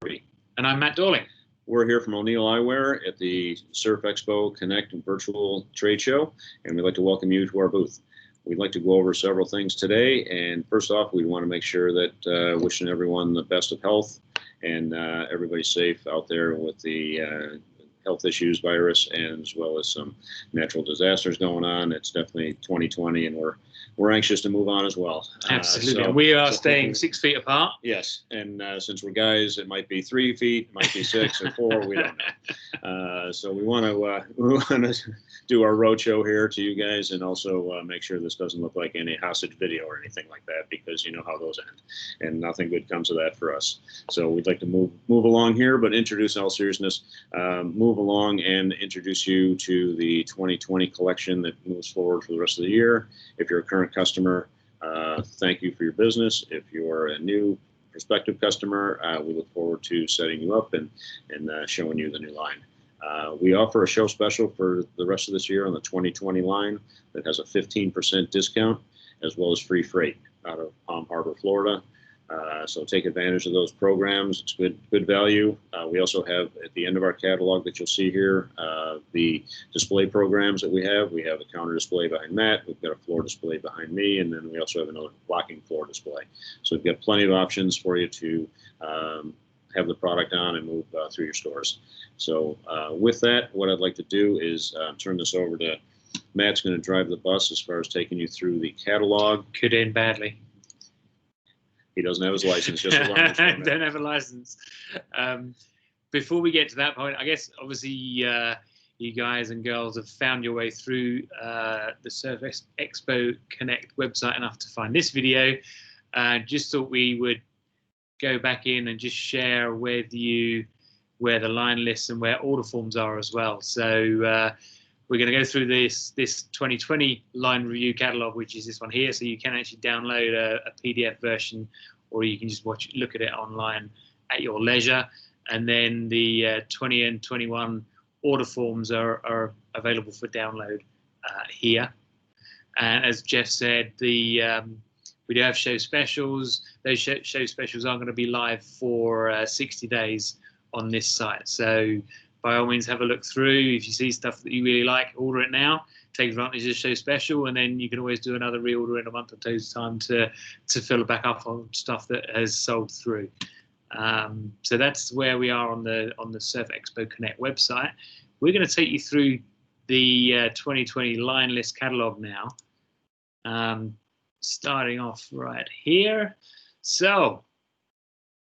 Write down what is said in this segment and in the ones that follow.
And I'm Matt Dorling. We're here from O'Neill Eyewear at the Surf Expo Connect virtual trade show, and we'd like to welcome you to our booth. We'd like to go over several things today, and first off, we want to make sure that wishing everyone the best of health and everybody's safe out there with the health issues, virus, and as well as some natural disasters going on. It's definitely 2020, and we're anxious to move on as well. Absolutely. We are staying 6 feet apart. Yes, and since we're guys, it might be 3 feet, it might be 6 or 4, we don't know. So we want to do our roadshow here to you guys, and also make sure this doesn't look like any hostage video or anything like that, because you know how those end, and nothing good comes of that for us. So we'd like to move along here, but introduce in all seriousness, move along and introduce you to the 2020 collection that moves forward for the rest of the year. If you're a current customer, thank you for your business. If you're a new prospective customer, we look forward to setting you up and showing you the new line. We offer a show special for the rest of this year on the 2020 line that has a 15% discount, as well as free freight out of Palm Harbor, Florida. So take advantage of those programs. It's good value. We also have at the end of our catalog that you'll see here the display programs that we have. We have a counter display behind Matt. We've got a floor display behind me, and then we also have another blocking floor display. So we've got plenty of options for you to have the product on and move through your stores. So with that, what I'd like to do is turn this over to Matt's going to drive the bus as far as taking you through the catalog. Could end badly. He doesn't have his license, just a learner's permit. Don't have a license. Before we get to that point, I guess obviously you guys and girls have found your way through the Surf Expo Connect website enough to find this video. Just thought we would go back in and just share with you where the line lists and where order forms are as well. So we're going to go through this 2020 line review catalog, which is this one here. So you can actually download a PDF version, or you can just look at it online at your leisure. And then the 20 and 21 order forms are available for download here. And as Jeff said, we do have show specials. Those show specials are going to be live for 60 days on this site. So by all means, have a look through. If you see stuff that you really like, order it now. Take advantage of the show special, and then you can always do another reorder in a month or two's time to fill it back up on stuff that has sold through. So that's where we are on the Surf Expo Connect website. We're going to take you through the 2020 line list catalog now, starting off right here. So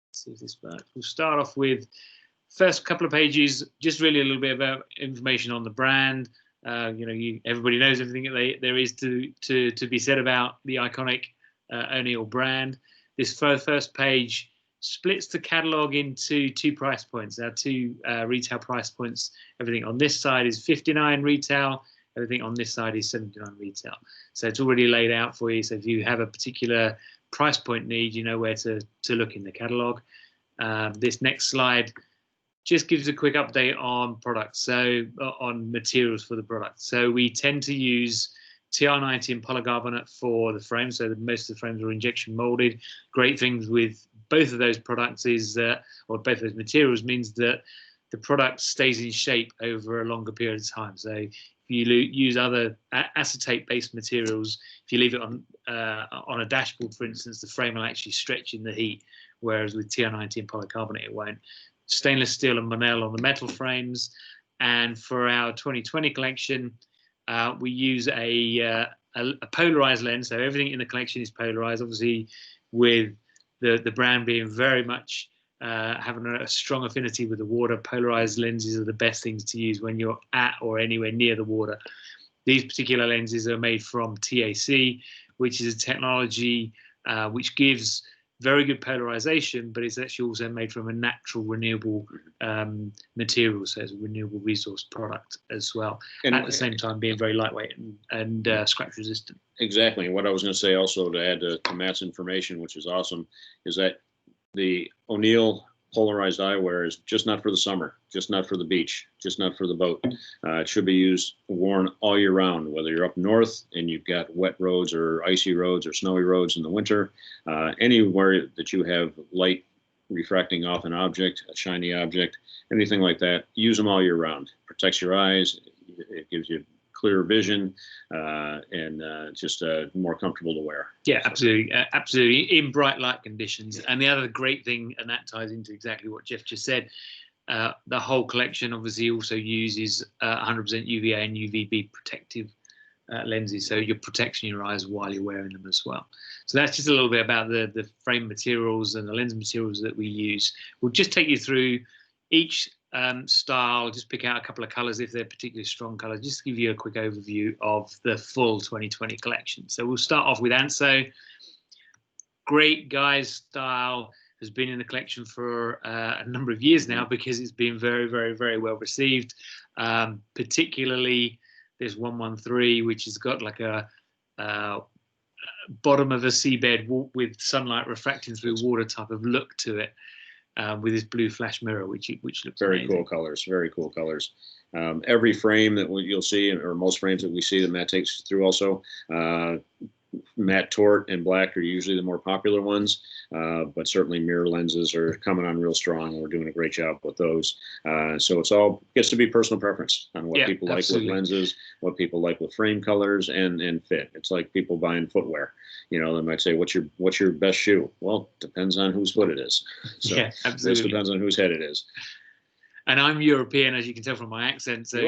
let's see if this works. We'll start off with first couple of pages, just really a little bit about information on the brand. Everybody knows everything that there is to be said about the iconic O'Neill brand. This first page splits the catalog into two price points. There are two retail price points. Everything on this side is $59 retail. Everything on this side is $79 retail. So it's already laid out for you. So if you have a particular price point need, you know where to look in the catalog. This next slide just gives a quick update on products, so on materials for the product. So we tend to use TR90 and polycarbonate for the frames, so most of the frames are injection molded. Great things with both of those products is that, or both of those materials, means that the product stays in shape over a longer period of time. So if you use other acetate-based materials, if you leave it on a dashboard, for instance, the frame will actually stretch in the heat, whereas with TR90 and polycarbonate, it won't. Stainless steel and Monel on the metal frames. And for our 2020 collection, we use a polarized lens. So everything in the collection is polarized, obviously with the brand being very much having a strong affinity with the water. Polarized lenses are the best things to use when you're at or anywhere near the water. These particular lenses are made from TAC, which is a technology which gives very good polarization, but it's actually also made from a natural renewable material, so it's a renewable resource product as well, and at the same time being very lightweight and scratch resistant. Exactly. And what I was going to say also to add to Matt's information, which is awesome, is that the O'Neill polarized eyewear is just not for the summer, just not for the beach, just not for the boat. It should be worn all year round, whether you're up north and you've got wet roads or icy roads or snowy roads in the winter, anywhere that you have light refracting off an object, a shiny object, anything like that. Use them all year round. Protects your eyes. It gives you clearer vision, and just more comfortable to wear. Yeah, absolutely, absolutely, in bright light conditions. And the other great thing, and that ties into exactly what Jeff just said, the whole collection obviously also uses 100% UVA and UVB protective lenses, so you're protecting your eyes while you're wearing them as well. So that's just a little bit about the frame materials and the lens materials that we use. We'll just take you through each style, just pick out a couple of colors if they're particularly strong colors, just to give you a quick overview of the full 2020 collection. So we'll start off with Anso. Great guys style, has been in the collection for a number of years now because it's been very, very, very well received. Particularly this 113, which has got like a bottom of a seabed with sunlight refracting through water type of look to it. With this blue flash mirror, which looks very amazing. cool colors. Very cool colors. Every frame that you'll see, or most frames that we see that Matt takes us through also, matte tort and black are usually the more popular ones, but certainly mirror lenses are coming on real strong, and we're doing a great job with those. So it's all gets to be personal preference on what people like with lenses, what people like with frame colors and fit. It's like people buying footwear. You know, they might say, "What's your best shoe?" Well, depends on whose foot it is. So yeah, absolutely. This depends on whose head it is. And I'm European, as you can tell from my accent. So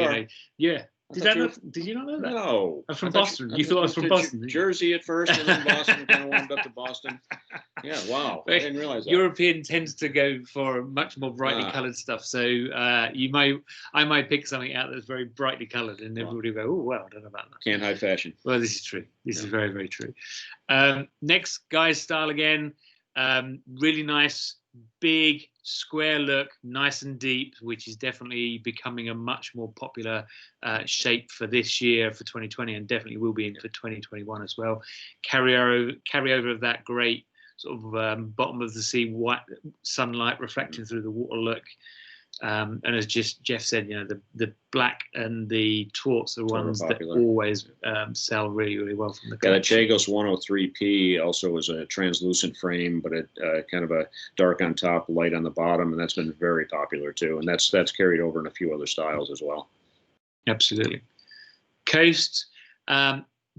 yeah. Did you not know that? No. I'm from Boston. You thought I was from Boston? Jersey at first, and then Boston, kind of warmed up to Boston. Yeah, wow. I didn't realize that. European tends to go for much more brightly coloured stuff. So I might pick something out that's very brightly coloured, and everybody will go, "Oh, well, I don't know about that." Can't hide fashion. Well, this is true. This is very, very true. Next, guys style again. Really nice, big, square look, nice and deep, which is definitely becoming a much more popular shape for this year, for 2020, and definitely will be for 2021 as well. Carryover of that great sort of bottom of the sea white sunlight reflecting through the water look. And as just Jeff said, you know, the black and the torts are ones that always sell really, really well from the collection. Yeah, the Chagos 103P also is a translucent frame, but it kind of a dark on top, light on the bottom, and that's been very popular too. And that's carried over in a few other styles as well. Absolutely. Coast,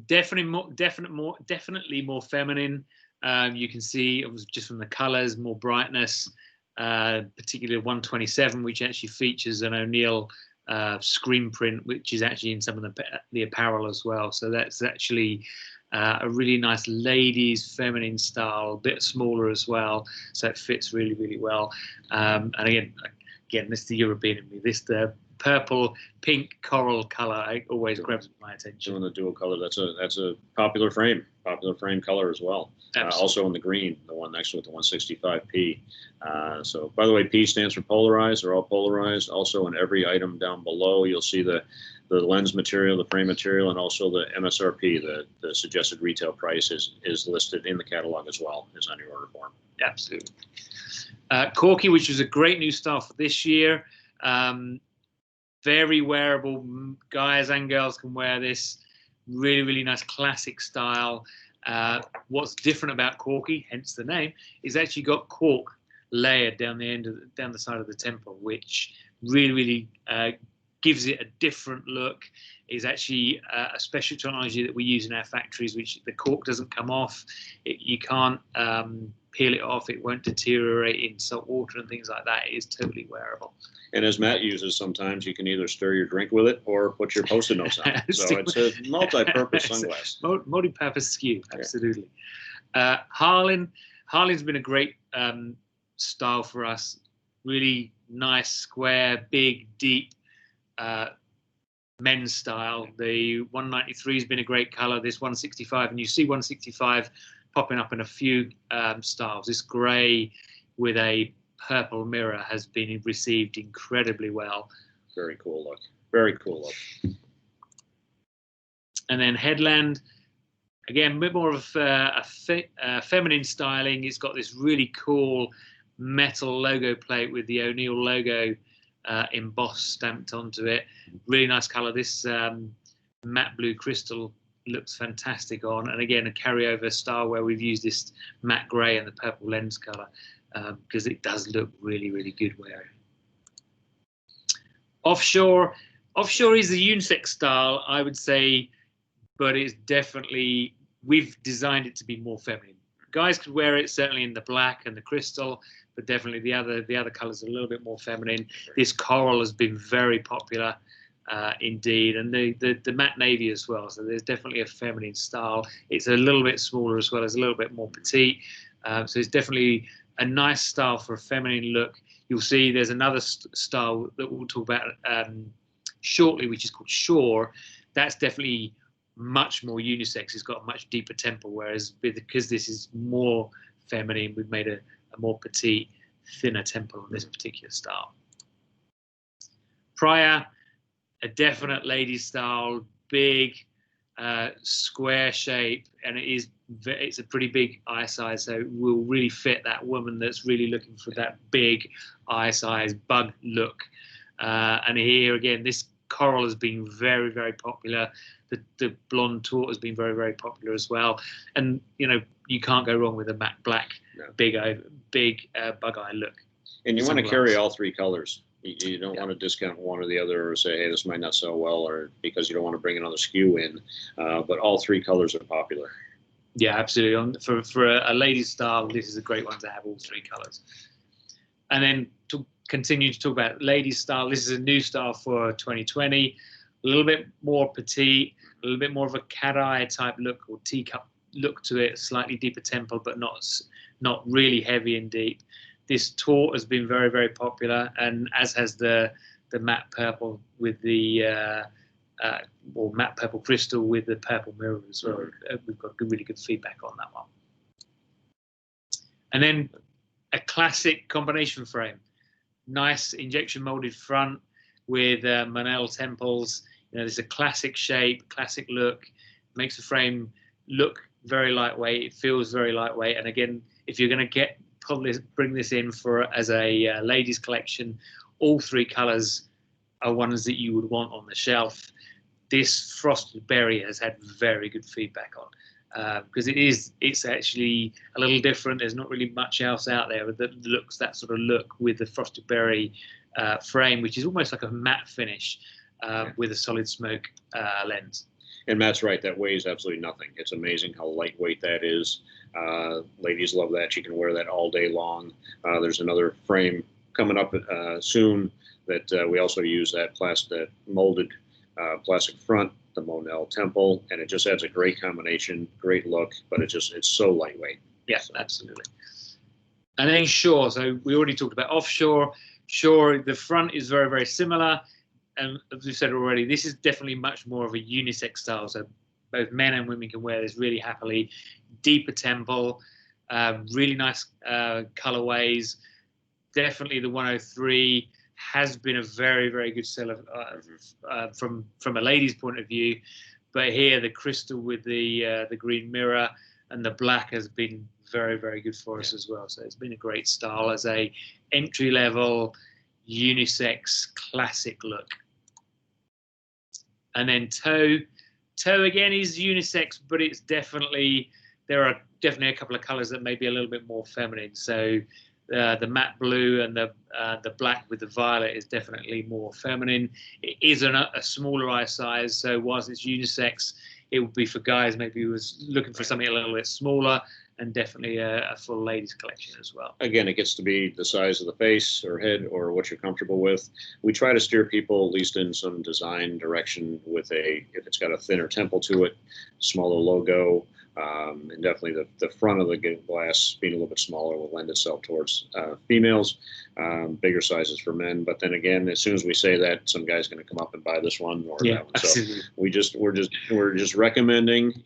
definitely more feminine. You can see just from the colors, more brightness. Particularly 127, which actually features an O'Neill screen print, which is actually in some of the apparel as well. So that's actually a really nice ladies feminine style, a bit smaller as well. So it fits really, really well. And again, this is the European in me. The purple, pink, coral color always grabs my attention. Doing the dual color, that's a popular frame color as well. Also in the green, the one next to it, the 165P. So, by the way, P stands for polarized. They're all polarized. Also, in every item down below, you'll see the lens material, the frame material, and also the MSRP, the suggested retail price is listed in the catalog as well as on your order form. Absolutely. Corky, which was a great new style for this year. Very wearable. Guys and girls can wear this. Really, really nice classic style. What's different about Corky, hence the name, is actually got cork layered down the side of the temple, which really, really gives it a different look. Is actually a special technology that we use in our factories, which the cork doesn't come off. You can't peel it off. It won't deteriorate in salt water and things like that. It is totally wearable. And as Matt uses sometimes, you can either stir your drink with it or put your Post-it notes on it. So it's a multi-purpose sunglass. Multi-purpose SKU, absolutely. Harlin's been a great style for us. Really nice, square, big, deep men's style. The 193 has been a great color. This 165, and you see 165 popping up in a few styles. This gray with a purple mirror has been received incredibly well. Very cool look. Very cool look. And then Headland, again, a bit more of a feminine styling. It's got this really cool metal logo plate with the O'Neill logo embossed, stamped onto it. Really nice color. This matte blue crystal looks fantastic on. And again, a carryover style where we've used this matte gray and the purple lens color. because it does look really, really good wearing. Offshore is a unisex style, I would say, but it's definitely, we've designed it to be more feminine. Guys could wear it certainly in the black and the crystal, but definitely the other colors are a little bit more feminine. This coral has been very popular indeed, and the matte navy as well. So there's definitely a feminine style. It's a little bit smaller as well, as a little bit more petite. So it's definitely a nice style for a feminine look. You'll see there's another style that we'll talk about shortly, which is called Shore. That's definitely much more unisex. It's got a much deeper temple, whereas because this is more feminine, we've made a more petite, thinner temple on this particular style. Prior, a definite ladies style, big, square shape, and it's a pretty big eye size, so it will really fit that woman that's really looking for that big eye size bug look. And here again, this coral has been very, very popular. The blonde taut has been very, very popular as well. And you know, you can't go wrong with a matte black, big bug eye look. And you want to carry all three colors. You don't want to discount one or the other, or say, hey, this might not sell well, or because you don't want to bring another SKU in. But all three colors are popular. Yeah, absolutely. For a ladies style, this is a great one to have all three colors. And then to continue to talk about ladies style, this is a new style for 2020. A little bit more petite, a little bit more of a cat eye type look or teacup look to it, slightly deeper temple, but not really heavy and deep. This taut has been very, very popular, and as has the matte purple with the or matte purple crystal with the purple mirror as well. We've got really good feedback on that one. And then a classic combination frame, nice injection molded front with Monel temples. You know, there's a classic shape, classic look, makes the frame look very lightweight. It feels very lightweight. And again, if you're going to bring this in as a ladies collection, all three colors are ones that you would want on the shelf. This frosted berry has had very good feedback on, because it's actually a little different. There's not really much else out there that looks that sort of look with the frosted berry frame, which is almost like a matte finish with a solid smoke lens. And Matt's right, that weighs absolutely nothing. It's amazing how lightweight that is. Ladies love that. You can wear that all day long. There's another frame coming up soon that we also use that molded plastic front, the Monel temple, and it just adds a great combination, great look, but it's so lightweight. Yeah, so. Absolutely. And then Shore. So we already talked about offshore. Shore, the front is very, very similar. And as we said already, this is definitely much more of a unisex style. So both men and women can wear this really happily. Deeper temple, really nice colorways. Definitely the 103 has been a very, very good seller from a lady's point of view. But here the crystal with the green mirror and the black has been very, very good for us as well. So it's been a great style as a entry level unisex classic look. And then toe again is unisex, but it's there are definitely a couple of colors that may be a little bit more feminine. So the matte blue and the black with the violet is definitely more feminine. It is a smaller eye size, so whilst it's unisex, it would be for guys maybe who was looking for something a little bit smaller, and definitely a full ladies collection as well. Again, it gets to be the size of the face or head or what you're comfortable with. We try to steer people at least in some design direction with if it's got a thinner temple to it, smaller logo, and definitely the front of the glass being a little bit smaller will lend itself towards females, bigger sizes for men. But then again, as soon as we say that, some guy's going to come up and buy this one or that one. So we're just recommending,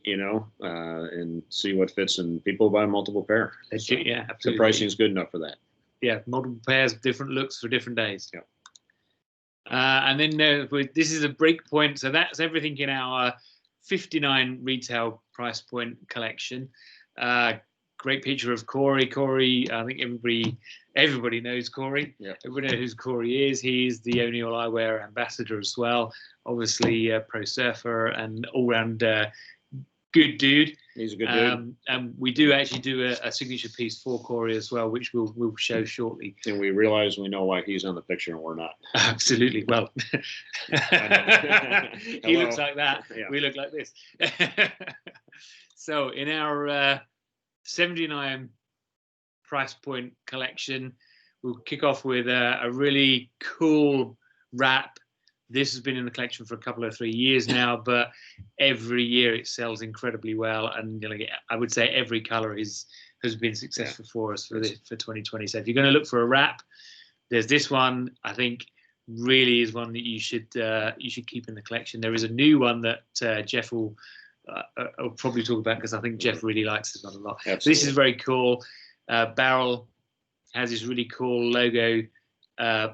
and see what fits, and people buy multiple pair. So yeah, absolutely. The pricing is good enough for that. Yeah, multiple pairs, different looks for different days. Yeah. And then this is a break point, so that's everything in our $59 retail price point collection. Great picture of Corey. Corey, I think everybody knows Corey. Yeah. Everybody knows who Corey is. He is the O'Neill Eyewear ambassador as well. Obviously, pro surfer and all round good dude. He's a good dude. And we do actually do a signature piece for Corey as well, which we'll show shortly. And we realize we know why he's on the picture and we're not. Absolutely. Well, he looks like that. Yeah. We look like this. So in our 79 price point collection, we'll kick off with a really cool wrap. This has been in the collection for a couple of 3 years now, but every year it sells incredibly well. And I would say every color has been successful for us for 2020. So if you're going to look for a wrap, there's this one. I think really is one that you should keep in the collection. There is a new one that Jeff will probably talk about, because I think Jeff really likes this one a lot. Absolutely. So this is very cool. Barrel has this really cool logo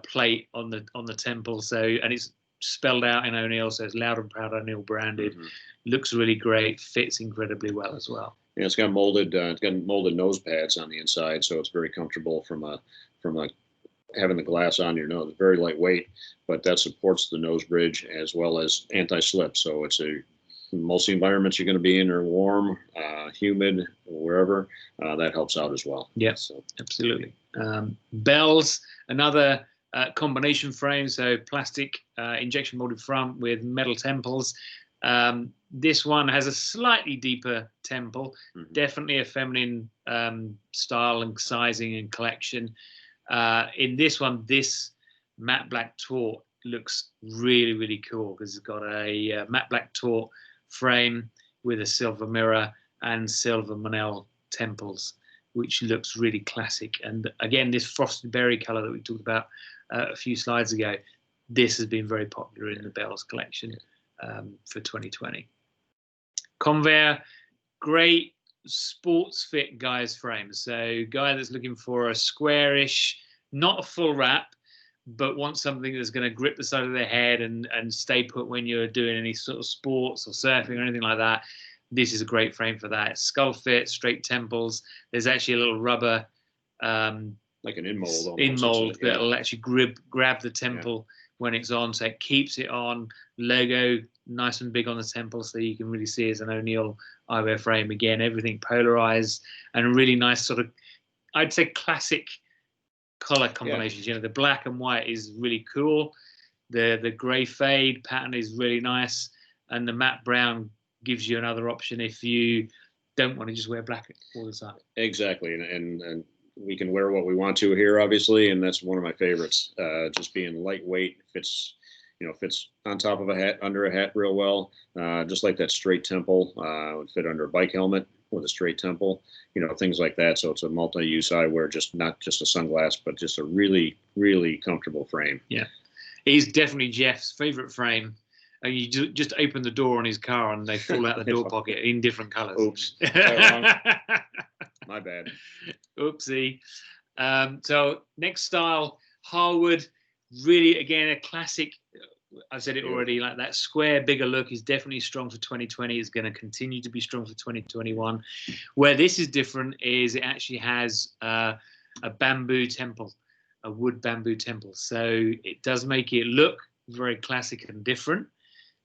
plate on the temple. So, and it's spelled out in O'Neill, so it's Loud and Proud O'Neill branded. Looks really great, fits incredibly well as well. Yeah, it's got molded nose pads on the inside, so it's very comfortable from having the glass on your nose. Very lightweight, but that supports the nose bridge as well as anti-slip. So it's most of the environments you're going to be in are warm, humid, wherever. That helps out as well. Yes, so. Absolutely. Bells, another combination frame, so plastic injection molded front with metal temples. This one has a slightly deeper temple, definitely a feminine style and sizing and collection. In this one, this matte black taut looks really, really cool, because it's got a matte black taut frame with a silver mirror and silver Monel temples, which looks really classic. And again, this frosted berry color that we talked about a few slides ago, this has been very popular in the Bells collection for 2020. Convair, great sports fit guy's frame. So guy that's looking for a squarish, not a full wrap, but wants something that's going to grip the side of their head and stay put when you're doing any sort of sports or surfing or anything like that. This is a great frame for that. It's skull fit, straight temples. There's actually a little rubber, like an in-mold. In-mold that'll actually grab the temple when it's on, so it keeps it on. Logo nice and big on the temple, so you can really see it's an O'Neill eyewear frame. Again, everything polarized and a really nice sort of, I'd say, classic color combinations. The black and white is really cool. The gray fade pattern is really nice, and the matte brown gives you another option if you don't want to just wear black all the time. Exactly, and we can wear what we want to here, obviously, and that's one of my favorites. Just being lightweight, fits on top of a hat, under a hat real well. Just like that straight temple would fit under a bike helmet with a straight temple, things like that. So it's a multi-use eyewear, not just a sunglass, but just a really, really comfortable frame. Yeah, he's definitely Jeff's favorite frame. And you just open the door on his car and they fall out the door pocket in different colors. Oops. My bad. Oopsie. So next style, Harwood, really, again, a classic. I've said it already, like that square, bigger look is definitely strong for 2020. It's going to continue to be strong for 2021. Where this is different is it actually has a bamboo temple, a wood bamboo temple. So it does make it look very classic and different,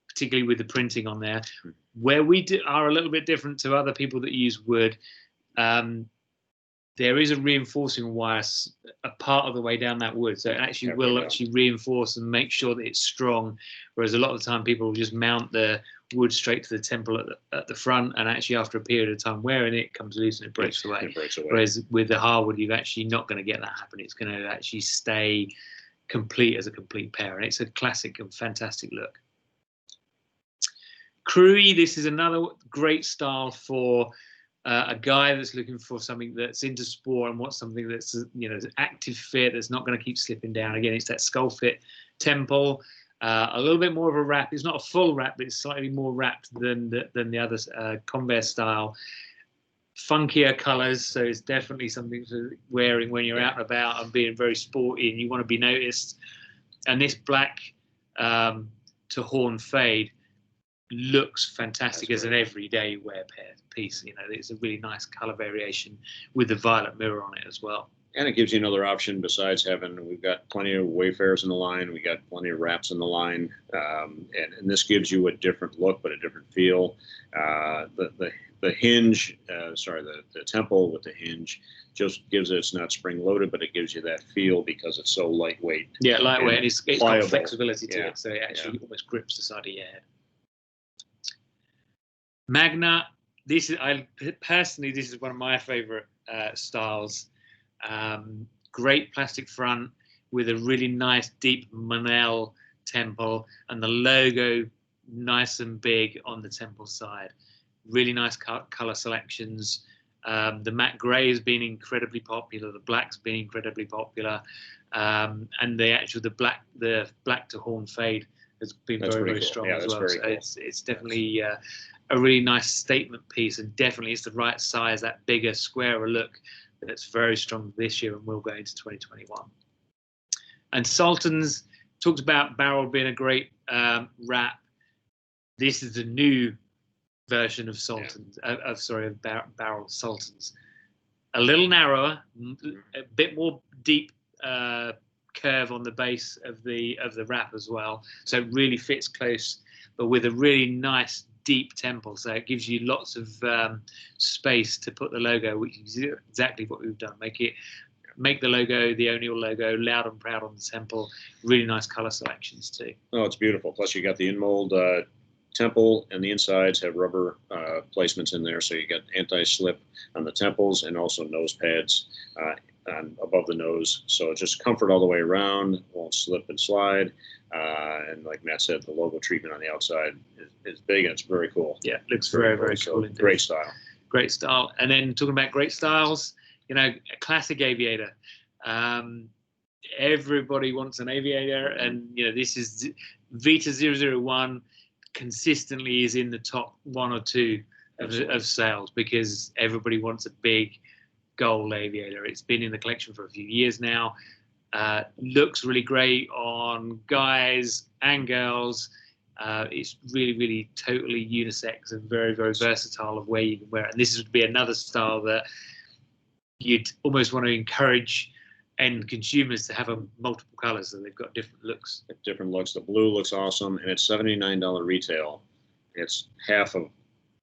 particularly with the printing on there. Where we are a little bit different to other people that use wood, there is a reinforcing wire a part of the way down that wood, so it actually will actually reinforce and make sure that it's strong. Whereas a lot of the time people will just mount the wood straight to the temple at the front, and actually after a period of time wearing it comes loose and it breaks away. Whereas with the Harwood, you're actually not going to get that happen. It's going to actually stay complete as a complete pair, and it's a classic and fantastic look. Crewy, this is another great style for a guy that's looking for something that's into sport and wants something that's an active fit that's not going to keep slipping down. Again, it's that skull fit temple, a little bit more of a wrap. It's not a full wrap, but it's slightly more wrapped than the other Convair style. Funkier colors, so it's definitely something for wearing when you're out and about and being very sporty and you want to be noticed. And this black to horn fade looks fantastic as an everyday wear piece. It's a really nice color variation with the violet mirror on it as well. And it gives you another option besides we've got plenty of Wayfarers in the line, we got plenty of wraps in the line, and this gives you a different look, but a different feel. The hinge, the temple with the hinge just gives it's not spring loaded, but it gives you that feel because it's so lightweight. Yeah, lightweight, and it's got flexibility to yeah. it, so it actually almost grips the side of your head. Magna, this is this is one of my favorite styles. Great plastic front with a really nice deep Monel temple, and the logo nice and big on the temple side. Really nice color selections. The matte grey has been incredibly popular. The black's been incredibly popular, and the black to horn fade has been very strong as well. So cool. It's definitely a really nice statement piece, and definitely it's the right size, that bigger, squarer look that's very strong this year and will go into 2021. And Sultans, talked about Barrel being a great wrap. This is the new version of Sultans, of Barrel Sultans. A little narrower, a bit more deep curve on the base of the wrap as well, so it really fits close, but with a really nice deep temple, so it gives you lots of space to put the logo, which is exactly what we've done. Make the logo, the O'Neill logo, loud and proud on the temple. Really nice color selections too. Oh, it's beautiful. Plus you got the in-mold temple, and the insides have rubber placements in there, so you get anti-slip on the temples and also nose pads above the nose, so it's just comfort all the way around, won't slip and slide. And like Matt said, the logo treatment on the outside is big, and it's very cool. Yeah, looks very cool. So indeed. Great style. Great style. And then talking about great styles, a classic aviator. Everybody wants an aviator, and this is Vita 001 consistently is in the top 1 or 2 of sales, because everybody wants a big gold aviator. It's been in the collection for a few years now. Looks really great on guys and girls. It's really totally unisex and very versatile of where you can wear it. And this would be another style that you'd almost want to encourage end consumers to have multiple colors, so they've got different looks. The blue looks awesome, and it's $79 retail. It's half of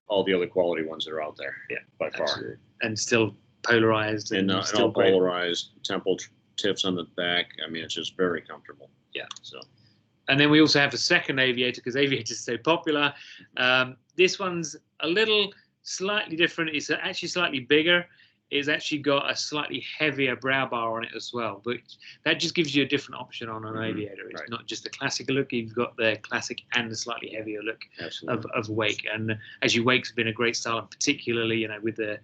all the other quality ones that are out there. Yeah, by far. And still polarized, and still all polarized. Temple tips on the back. I mean, it's just very comfortable. Yeah. So. And then we also have a second aviator, because aviators are so popular. This one's a little slightly different. It's actually slightly bigger. It's actually got a slightly heavier brow bar on it as well, but that just gives you a different option on an aviator. It's not just the classic look. You've got the classic and the slightly heavier look of Wake. And as you Wake's been a great style, and particularly with the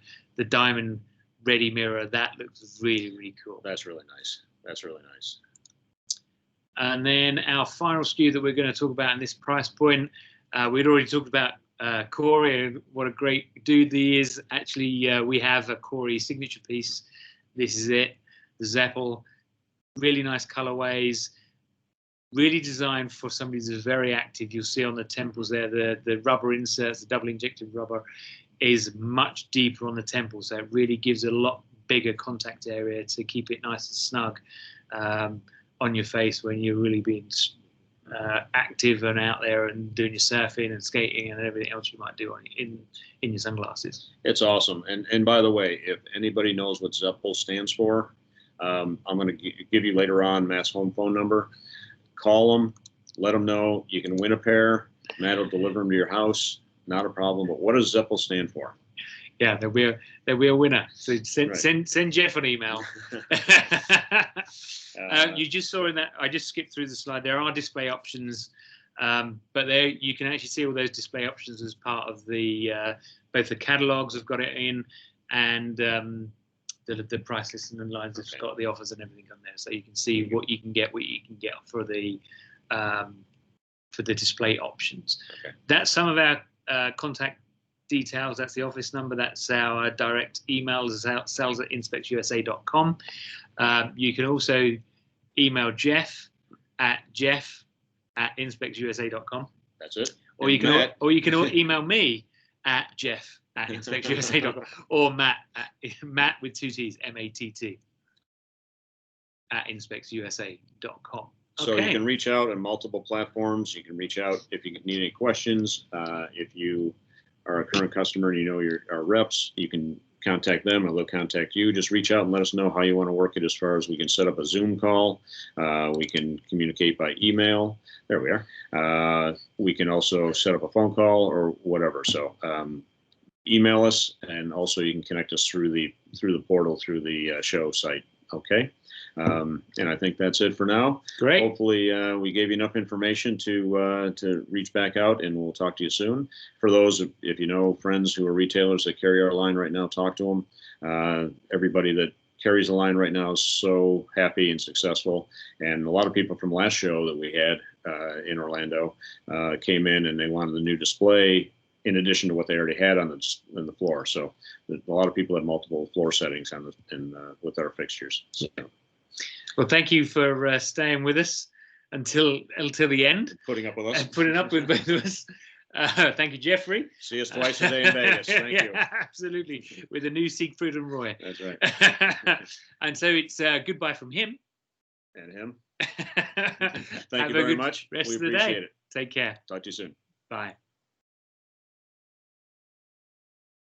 diamond ready mirror, that looks really cool. That's really nice. And then our final SKU that we're going to talk about in this price point, we'd already talked about Corey, what a great dude he is. Actually, we have a Corey signature piece. This is it, the Zeppel. Really nice colorways, really designed for somebody who's very active. You'll see on the temples there, the rubber inserts, the double injected rubber is much deeper on the temple, so it really gives a lot bigger contact area to keep it nice and snug on your face when you're really being active and out there and doing your surfing and skating and everything else you might do in your sunglasses. It's awesome. And by the way, if anybody knows what Zeppel stands for, I'm going to give you later on Matt's home phone number. Call them, let them know. You can win a pair. Matt will deliver them to your house. Not a problem. But what does Zeppel stand for? Yeah, they'll be a winner. So send Jeff an email. You just saw in that, I just skipped through the slide. There are display options, but there you can actually see all those display options as part of the both the catalogs have got it in, and the price list and the lines have got the offers and everything on there, so you can see what you can get for the display options. Okay. That's some of our contact details. That's the office number. That's our direct email, sales@inspexusa.com. You can also email Jeff at inspexusa.com. That's it. Or you can email me at jeff@inspexusa.com or Matt with 2 T's, MATT. inspectsusa.com. So you can reach out on multiple platforms. You can reach out if you need any questions. If you are a current customer and you know our reps, you can contact them or they'll contact you. Just reach out and let us know how you want to work it, as far as we can set up a Zoom call. We can communicate by email. There we are. We can also set up a phone call or whatever. So email us, and also you can connect us through the portal, through the show site. Okay. And I think that's it for now. Great. Hopefully we gave you enough information to reach back out, and we'll talk to you soon. For those, if you know friends who are retailers that carry our line right now, talk to them. Everybody that carries the line right now is so happy and successful. And a lot of people from last show that we had in Orlando came in and they wanted the new display in addition to what they already had on the floor. So a lot of people had multiple floor settings with our fixtures. So. Well, thank you for staying with us until the end. Putting up with us. Putting up with both of us. Thank you, Jeffrey. See us twice a day in Vegas. Thank you. Absolutely. With the new Siegfried and Roy. That's right. And so it's goodbye from him. And him. Thank you very much. Rest We of the appreciate day. it. Take care. Talk to you soon. Bye.